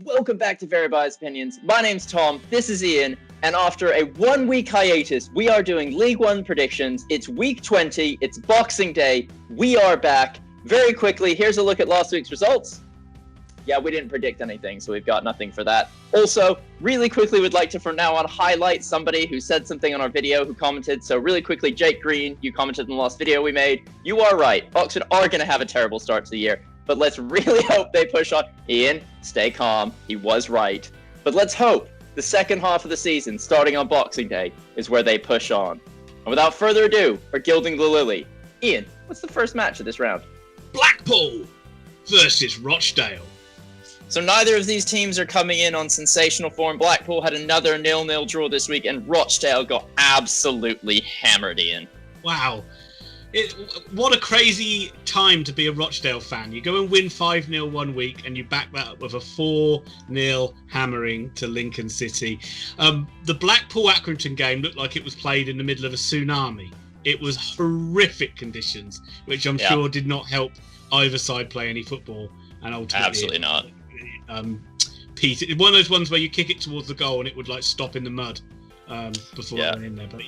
Welcome back to Very Biased Opinions. My name's Tom, this is Ian, and after a 1-week hiatus, we are doing League One predictions. It's week 20, it's Boxing Day, we are back. Very quickly, here's a look at last week's results. Yeah, we didn't predict anything, so we've got nothing for that. Also, really quickly, would like to from now on highlight somebody who said something on our video, who commented. So really quickly, Jake Green, you commented in the last video we made. You are right, Oxford are going to have a terrible start to the year. But let's really hope they push on. Ian, stay calm. He was right. But let's hope the second half of the season, starting on Boxing Day, is where they push on. And without further ado, we're gilding the lily. Ian, what's the first match of this round? Blackpool versus Rochdale. So neither of these teams are coming in on sensational form. Blackpool had another 0-0 draw this week, and Rochdale got absolutely hammered, Ian. Wow. What a crazy time to be a Rochdale fan. You go and win 5-0 one week and you back that up with a 4-0 hammering to Lincoln City. The Blackpool-Accrington game looked like it was played in the middle of a tsunami. It was horrific conditions, which I'm sure did not help either side play any football. And ultimately, absolutely not. Pete, one of those ones where you kick it towards the goal and it would like stop in the mud. Before I went in there, but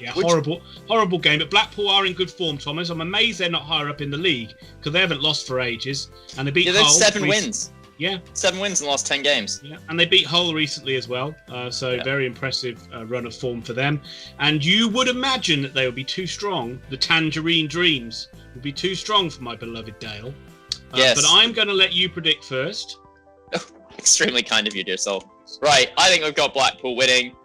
horrible game. But Blackpool are in good form, Thomas. I'm amazed they're not higher up in the league because they haven't lost for ages, and they beat. They've Hull 7 wins. Yeah, 7 wins in the last 10 games. Yeah, and they beat Hull recently as well. Very impressive run of form for them. And you would imagine that they would be too strong. The Tangerine Dreams would be too strong for my beloved Dale. Yes. But I'm going to let you predict first. Extremely kind of you, dear soul. Right, I think we've got Blackpool winning.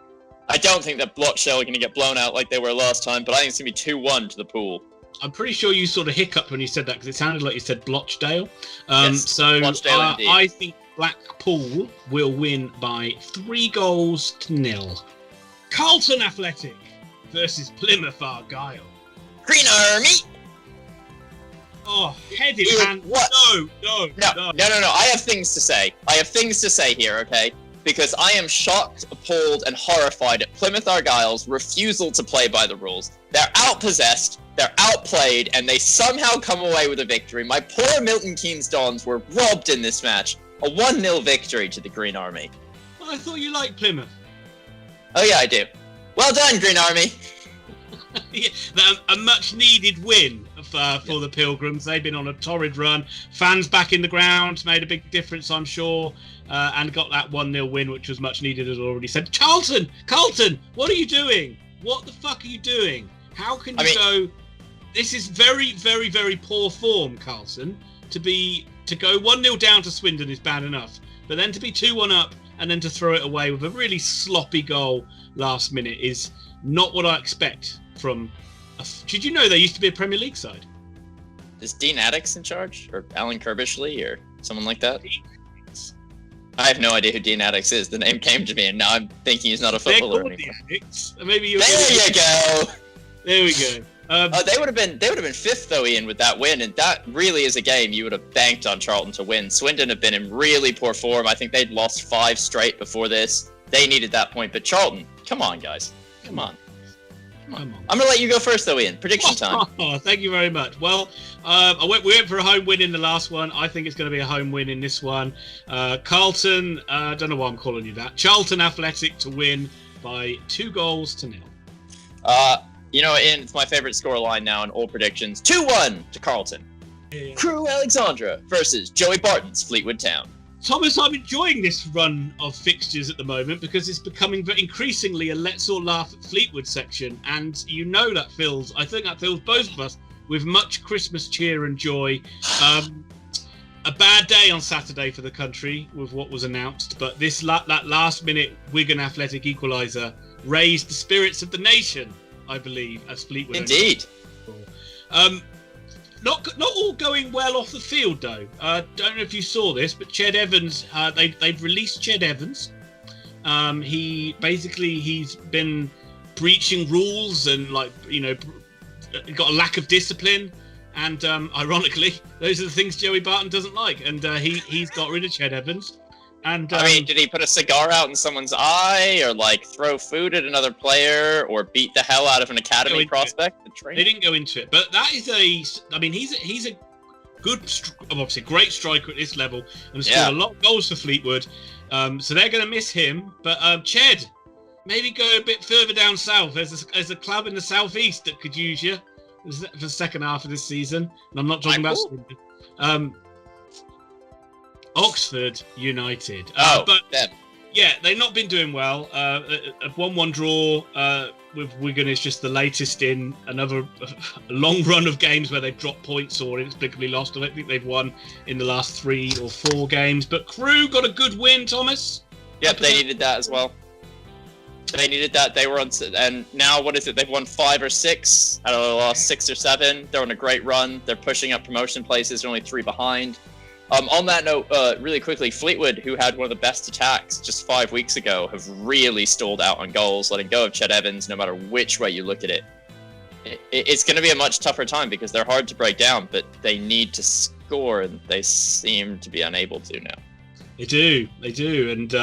I don't think that Rochdale are going to get blown out like they were last time, but I think it's going to be 2-1 to the Pool. I'm pretty sure you sort of hiccuped when you said that because it sounded like you said Blochdale. Yes, Rochdale indeed. I think Blackpool will win by 3-0. Charlton Athletic versus Plymouth Argyle. Green Army! Oh, headed hand. What? No. I have things to say. Here, okay? Because I am shocked, appalled, and horrified at Plymouth Argyle's refusal to play by the rules. They're outpossessed, they're outplayed, and they somehow come away with a victory. My poor Milton Keynes Dons were robbed in this match. A 1-0 victory to the Green Army. Well, I thought you liked Plymouth. Oh yeah, I do. Well done, Green Army. A much-needed win for the Pilgrims. They've been on a torrid run. Fans back in the ground made a big difference, I'm sure, and got that 1-0 win, which was much needed, as already said. Carlton, what are you doing? What the fuck are you doing? How can you go? This is very, very, very poor form, Carlton. To go 1-0 down to Swindon is bad enough, but then to be 2-1 up and then to throw it away with a really sloppy goal last minute is not what I expect from. Did you know there used to be a Premier League side? Is Dean Addix in charge, or Alan Kirbishley, or someone like that? I have no idea who Dean Addix is. The name came to me, and now I'm thinking he's not a footballer anymore. Maybe there you go. There we go. They would have been fifth though, Ian, with that win, and that really is a game you would have banked on Charlton to win. Swindon have been in really poor form. I think they'd lost 5 straight before this. They needed that point, but Charlton, come on, guys, come on. I'm gonna let you go first though, Ian. Prediction time. Oh, thank you very much. Well, we went for a home win in the last one. I think it's going to be a home win in this one. Carlton, I don't know why I'm calling you that. Charlton Athletic to win by 2-0. Ian, it's my favorite scoreline now in all predictions. 2-1 to Carlton. Yeah. Crewe Alexandra versus Joey Barton's Fleetwood Town. Thomas, I'm enjoying this run of fixtures at the moment because it's becoming increasingly a let's all laugh at Fleetwood section, and I think that fills both of us with much Christmas cheer and joy. A bad day on Saturday for the country with what was announced, but that last minute Wigan Athletic equaliser raised the spirits of the nation, I believe, as Fleetwood. Indeed. Not all going well off the field though. Don't know if you saw this, but Ched Evans, they've released Ched Evans. He's been breaching rules and got a lack of discipline. And ironically, those are the things Joey Barton doesn't like. And he's got rid of Ched Evans. And did he put a cigar out in someone's eye, or throw food at another player, or beat the hell out of an academy prospect? They didn't go into it, but that is he's a obviously great striker at this level, and scored a lot of goals for Fleetwood. So they're going to miss him. But Ched, maybe go a bit further down south. There's a club in the southeast that could use you for the second half of this season. And I'm not talking about Swindon. Oxford United. But them. Yeah, they've not been doing well. A 1-1 draw with Wigan is just the latest in another long run of games where they've dropped points or inexplicably lost. I don't think they've won in the last 3 or 4 games. But Crewe got a good win, Thomas. Yep, they needed that as well. They needed that. They were on, and now what is it? They've won 5 or 6 out of the last 6 or 7. They're on a great run. They're pushing up promotion places. They're only 3 behind. On that note, really quickly, Fleetwood, who had one of the best attacks just 5 weeks ago, have really stalled out on goals, letting go of Ched Evans no matter which way you look at it. It's going to be a much tougher time because they're hard to break down, but they need to score, and they seem to be unable to now. They do, and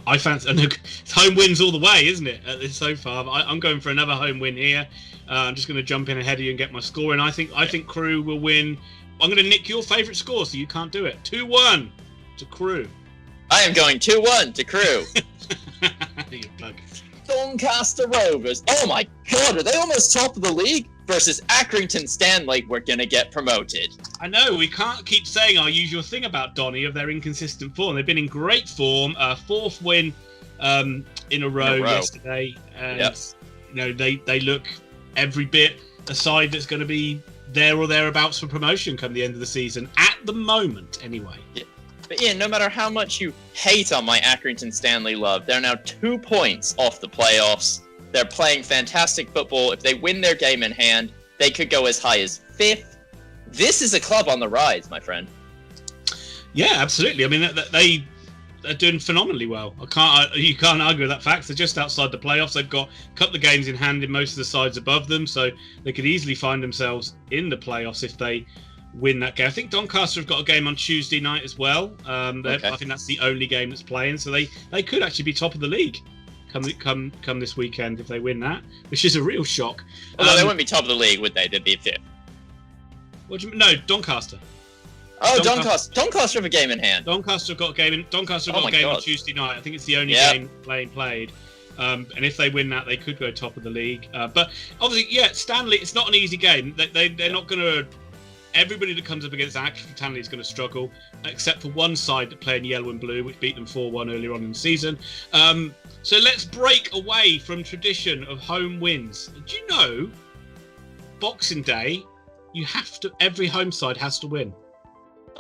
I fancy home wins all the way, isn't it? So far, I'm going for another home win here. I'm just going to jump in ahead of you and get my score, and I think Crewe will win. I'm going to nick your favourite score, so you can't do it. 2-1 to Crewe. I am going 2-1 to Crewe. You bug. Doncaster Rovers. Oh my God, are they almost top of the league? Versus Accrington Stanley, we're going to get promoted. I know, we can't keep saying our usual thing about Donny of their inconsistent form. They've been in great form. 4th win in a row yesterday. And, they look every bit a side that's going to be there or thereabouts for promotion come the end of the season, at the moment, anyway. Yeah. But Ian, no matter how much you hate on my Accrington Stanley love, they're now 2 points off the playoffs. They're playing fantastic football. If they win their game in hand, they could go as high as 5th. This is a club on the rise, my friend. Yeah, absolutely. I mean, they're doing phenomenally well. You can't argue with that fact. They're just outside the playoffs. They've got a couple of games in hand in most of the sides above them, so they could easily find themselves in the playoffs if they win that game. I think Doncaster have got a game on Tuesday night as well. I think that's the only game that's playing, so they could actually be top of the league come this weekend if they win that, which is a real shock. Although they wouldn't be top of the league, would they? They'd be 5th. What do you mean? No, Doncaster. Oh, Doncaster have a game in hand. Doncaster have got a game on Tuesday night. I think it's the only game played. And if they win that, they could go top of the league. But obviously, Stanley, it's not an easy game. They're not going to... Everybody that comes up against Accrington Stanley is going to struggle, except for one side that play in yellow and blue, which beat them 4-1 earlier on in the season. So let's break away from tradition of home wins. Do you know, Boxing Day, every home side has to win.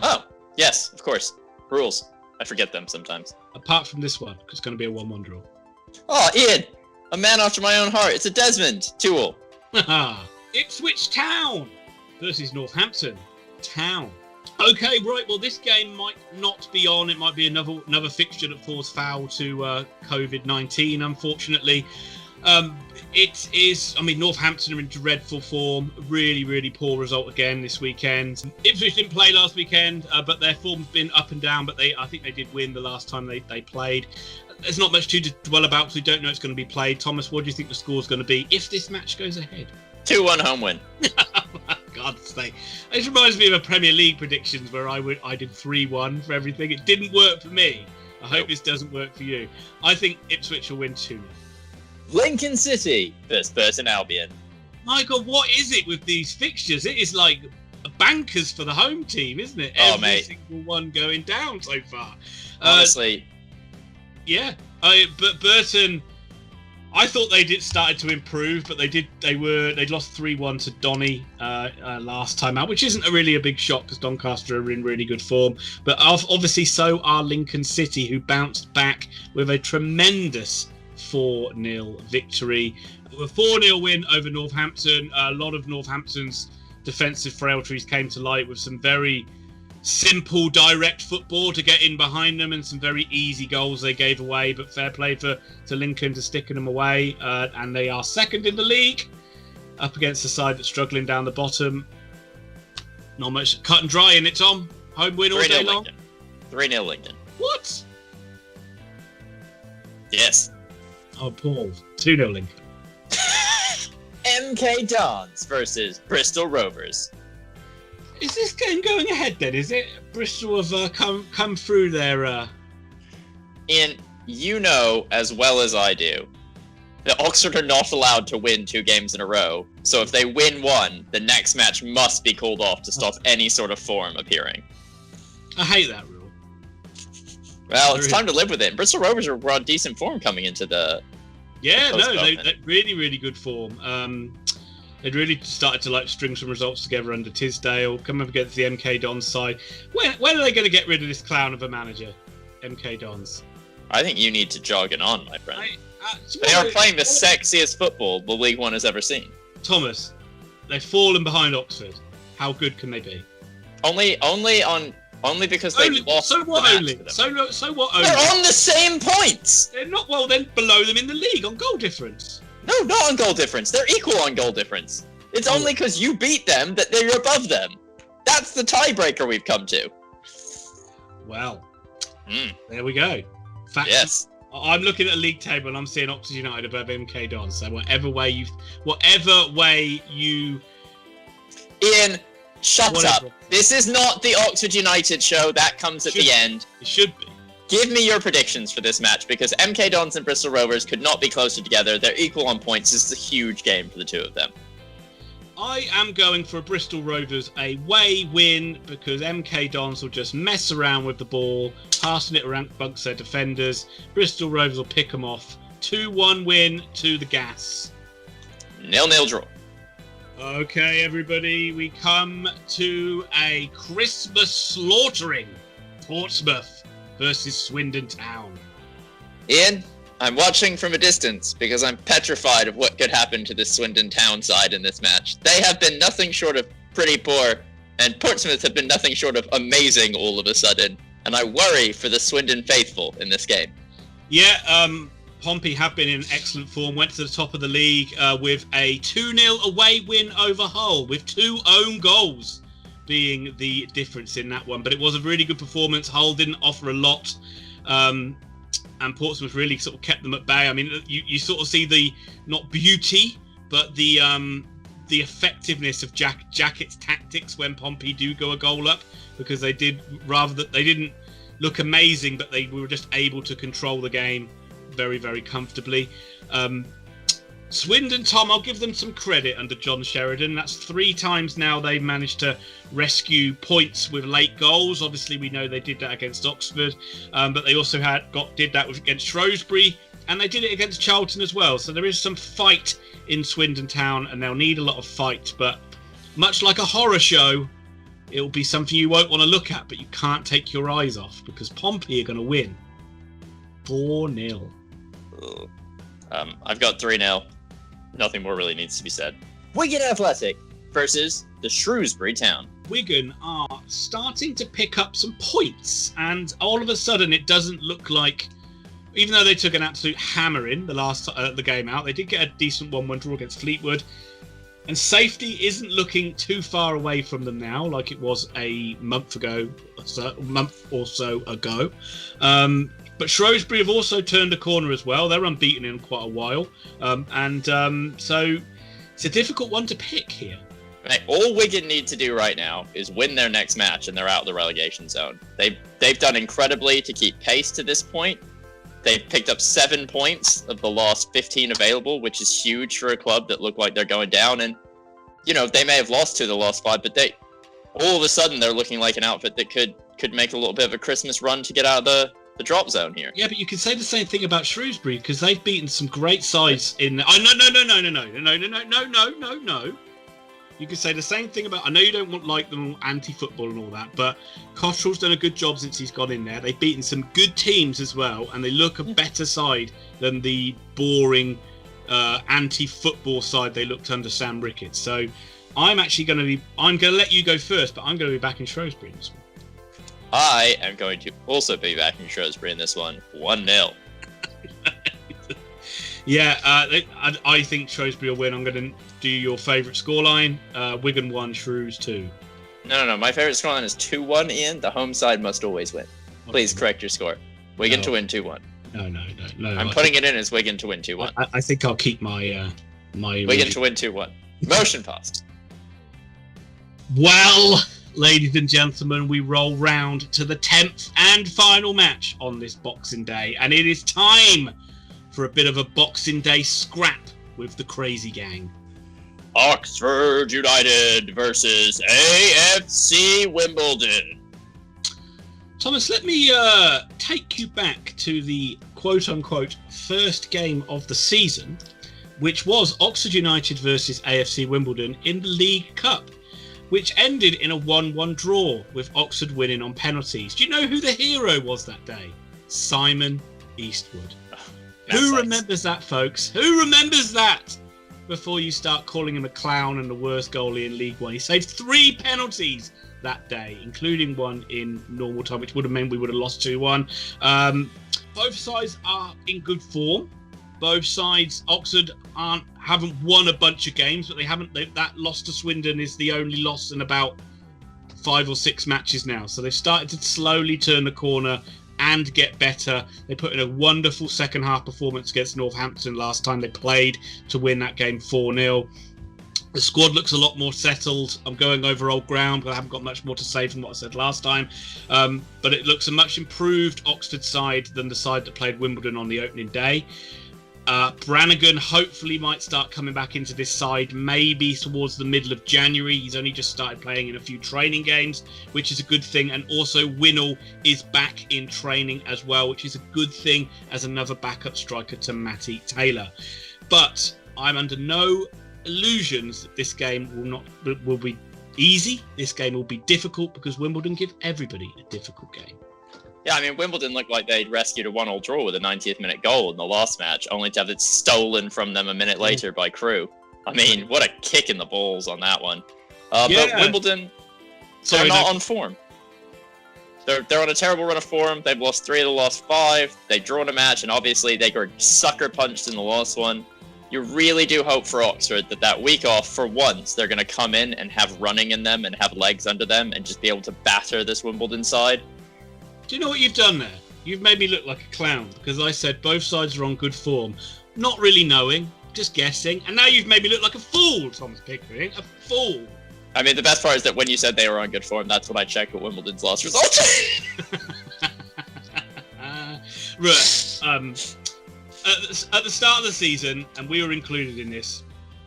Oh, yes, of course. Rules. I forget them sometimes. Apart from this one, because it's going to be a 1-1 draw. Oh, Ian! A man after my own heart. It's a Desmond Toole. Ipswich Town versus Northampton Town. Okay, right. Well, this game might not be on. It might be another fixture that falls foul to COVID-19, unfortunately. It is, Northampton are in dreadful form. Really, really poor result again this weekend. Ipswich didn't play last weekend, but their form's been up and down, but I think they did win the last time they played. There's not much to dwell about because we don't know it's going to be played. Thomas, what do you think the score's going to be if this match goes ahead? 2-1 home win. God's sake. This reminds me of a Premier League predictions where I did 3-1 for everything. It didn't work for me. I hope this doesn't work for you. I think Ipswich will win 2-0. Lincoln City versus Burton Albion. My God, what is it with these fixtures? It is like bankers for the home team, isn't it? Every single one going down so far. Honestly. But Burton, I thought they started to improve, but they'd lost 3-1 to Donny last time out, which isn't really a big shock because Doncaster are in really good form. But obviously so are Lincoln City, who bounced back with a tremendous 4-0 victory. A 4-0 win over Northampton. A lot of Northampton's defensive frailties came to light with some very simple, direct football to get in behind them and some very easy goals they gave away. But fair play to Lincoln to sticking them away. And they are second in the league, up against the side that's struggling down the bottom. Not much cut and dry in it, Tom. Home win all day long. 3-0 Lincoln. What? Yes. Oh, Paul. 2-0 Lincoln. MK Dons versus Bristol Rovers. Is this game going ahead then? Is it? Bristol have come through their... Ian, you know as well as I do that Oxford are not allowed to win 2 games in a row. So if they win one, the next match must be called off to stop any sort of form appearing. I hate that rule. Well, it's time to live with it. Bristol Rovers are on decent form coming into the... Yeah, no, they're really, really good form. They'd really started to string some results together under Tisdale, come up against the MK Dons side. When are they going to get rid of this clown of a manager, MK Dons? I think you need to jog it on, my friend. They are playing the sexiest football the League One has ever seen. Thomas, they've fallen behind Oxford. How good can they be? Only because they lost. So what? Only. So what? Only. They're on the same points. They're not then below them in the league on goal difference. No, not on goal difference. They're equal on goal difference. It's only because you beat them that they're above them. That's the tiebreaker we've come to. Well, there we go. Facts. Yes. I'm looking at a league table and I'm seeing Oxford United above MK Dons. So whatever way you... Ian, shut up. This is not the Oxford United show. That comes at the end. It should be. Give me your predictions for this match, because MK Dons and Bristol Rovers could not be closer together. They're equal on points. This is a huge game for the two of them. I am going for a Bristol Rovers away win, because MK Dons will just mess around with the ball, passing it around amongst their defenders. Bristol Rovers will pick them off. 2-1 win to the gas. 0-0 draw. Okay, everybody, we come to a Christmas slaughtering. Portsmouth versus Swindon Town. Ian, I'm watching from a distance because I'm petrified of what could happen to the Swindon Town side in this match. They have been nothing short of pretty poor, and Portsmouth have been nothing short of amazing all of a sudden, and I worry for the Swindon faithful in this game. Yeah, Pompey have been in excellent form, went to the top of the league with a 2-0 away win over Hull, with 2 own goals being the difference in that one. But it was a really good performance. Hull didn't offer a lot, and Portsmouth really sort of kept them at bay. I mean, you sort of see the, not beauty, but the effectiveness of Jackett's tactics when Pompey do go a goal up, because they did, rather that they didn't look amazing, but they were just able to control the game very, very comfortably. Swindon, Tom, I'll give them some credit under John Sheridan. That's 3 times now they've managed to rescue points with late goals. Obviously, we know they did that against Oxford, but they also did that against Shrewsbury, and they did it against Charlton as well. So there is some fight in Swindon Town, and they'll need a lot of fight. But much like a horror show, it'll be something you won't want to look at, but you can't take your eyes off, because Pompey are going to win 4-0. I've got 3-0. Nothing more really needs to be said. Wigan Athletic versus the Shrewsbury Town. Wigan are starting to pick up some points, and all of a sudden it doesn't look like, even though they took an absolute hammering the game out, they did get a decent 1-1 draw against Fleetwood, and safety isn't looking too far away from them now, like it was a month or so ago. But Shrewsbury have also turned a corner as well. They're unbeaten in quite a while. So it's a difficult one to pick here. Right. All Wigan need to do right now is win their next match, and they're out of the relegation zone. They've done incredibly to keep pace to this point. They've picked up 7 points of the last 15 available, which is huge for a club that look like they're going down. And, you know, they may have lost 2 of the last 5, but all of a sudden they're looking like an outfit that could make a little bit of a Christmas run to get out of the drop zone here. Yeah, but you can say the same thing about Shrewsbury, because they've beaten some great sides in... No. You can say the same thing about... I know you don't like them anti-football and all that, but Cottrell's done a good job since he's gone in there. They've beaten some good teams as well, and they look a better side than the boring anti-football side they looked under Sam Ricketts. So I'm going to let you go first, but I'm going to be back in Shrewsbury in this one. I am going to also be back in Shrewsbury in this one, 1-0. Yeah, I think Shrewsbury will win. I'm going to do your favourite scoreline. Wigan 1, Shrews 2. No. My favourite scoreline is 2-1, Ian. The home side must always win. Please correct your score. Wigan to win 2-1. No. I'm putting it in as Wigan to win 2-1. I think I'll keep my... Wigan to win 2-1. Motion passed. Well, Ladies and gentlemen, we roll round to the 10th and final match on this Boxing Day, and it is time for a bit of a Boxing Day scrap with the Crazy Gang. Oxford United versus AFC Wimbledon. Thomas, let me take you back to the quote-unquote first game of the season, which was Oxford United versus AFC Wimbledon in the League Cup, which ended in a 1-1 draw with Oxford winning on penalties. Do you know who the hero was that day? Simon Eastwood. Who remembers that, folks? Who remembers that? Before you start calling him a clown and the worst goalie in League One. He saved 3 penalties that day, including one in normal time, which would have meant we would have lost 2-1. Both sides are in good form. Both sides, Oxford haven't won a bunch of games, but that loss to Swindon is the only loss in about 5 or 6 matches now. So they've started to slowly turn the corner and get better. They put in a wonderful second half performance against Northampton last time they played to win that game 4-0. The squad looks a lot more settled. I'm going over old ground, but I haven't got much more to say from what I said last time. But it looks a much improved Oxford side than the side that played Wimbledon on the opening day. Brannigan hopefully might start coming back into this side maybe towards the middle of January. He's only just started playing in a few training games, which is a good thing. And also Winnell is back in training as well, which is a good thing as another backup striker to Matty Taylor. But I'm under no illusions that this game will be easy. This game will be difficult because Wimbledon give everybody a difficult game. Yeah, I mean, Wimbledon looked like they'd rescued a 1-1 draw with a 90th minute goal in the last match, only to have it stolen from them a minute later by Crewe. I mean, what a kick in the balls on that one. But Wimbledon, they're not on form. They're on a terrible run of form. They've lost 3 of the last 5. They've drawn a match, and obviously they got sucker punched in the last one. You really do hope for Oxford that week off, for once, they're going to come in and have running in them and have legs under them and just be able to batter this Wimbledon side. Do you know what you've done there? You've made me look like a clown because I said both sides are on good form. Not really knowing, just guessing. And now you've made me look like a fool, Thomas Pickering. A fool. I mean, the best part is that when you said they were on good form, that's when I checked at Wimbledon's last result. Right. At the start of the season, and we were included in this,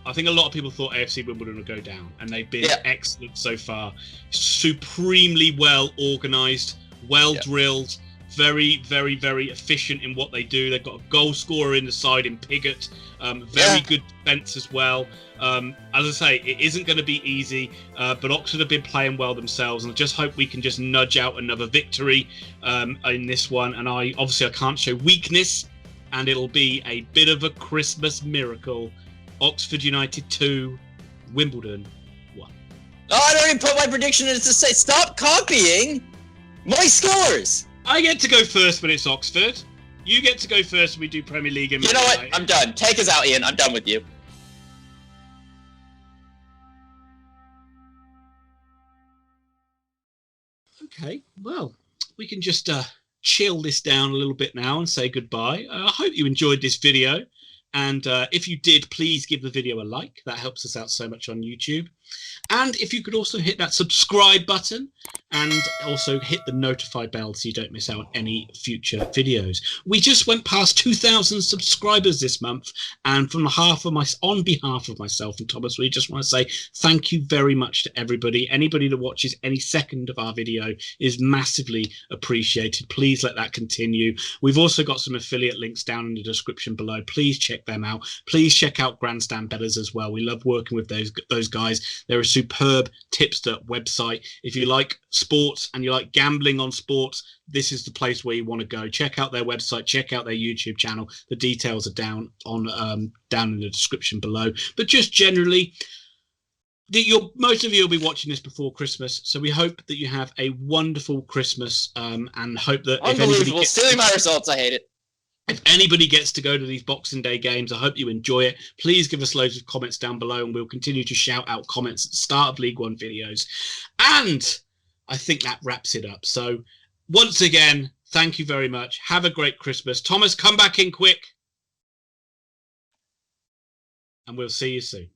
I think a lot of people thought AFC Wimbledon would go down. And they've been excellent so far. Supremely well organised. Well drilled, very, very, very efficient in what they do. They've got a goal scorer in the side in Piggott, very good defence as well. As I say, it isn't going to be easy, but Oxford have been playing well themselves, and I just hope we can just nudge out another victory in this one. And I can't show weakness, and it'll be a bit of a Christmas miracle. Oxford United 2, Wimbledon 1. Oh, I don't even put my prediction in to say stop copying my scores! I get to go first when it's Oxford. You get to go first when we do Premier League. You know what? I'm done. Take us out, Ian. I'm done with you. Okay, well, we can just chill this down a little bit now and say goodbye. I hope you enjoyed this video. And if you did, please give the video a like. That helps us out so much on YouTube. And if you could also hit that subscribe button and also hit the notify bell so you don't miss out on any future videos. We just went past 2,000 subscribers this month, and on behalf of myself and Thomas, we just want to say thank you very much to everybody. Anybody that watches any second of our video is massively appreciated. Please let that continue. We've also got some affiliate links down in the description below. Please check them out. Please check out Grandstand Betters as well. We love working with those guys. They're a superb tipster website. If you like sports and you like gambling on sports, this is the place where you want to go. Check out their website, check out their YouTube channel. The details are down in the description below. But just generally, most of you will be watching this before Christmas, so we hope that you have a wonderful Christmas, and hope that unbelievable, stealing my results, I hate it. If anybody gets to go to these Boxing Day games, I hope you enjoy it. Please give us loads of comments down below, and we'll continue to shout out comments at the start of League One videos. And I think that wraps it up. So once again, thank you very much. Have a great Christmas. Thomas, come back in quick. And we'll see you soon.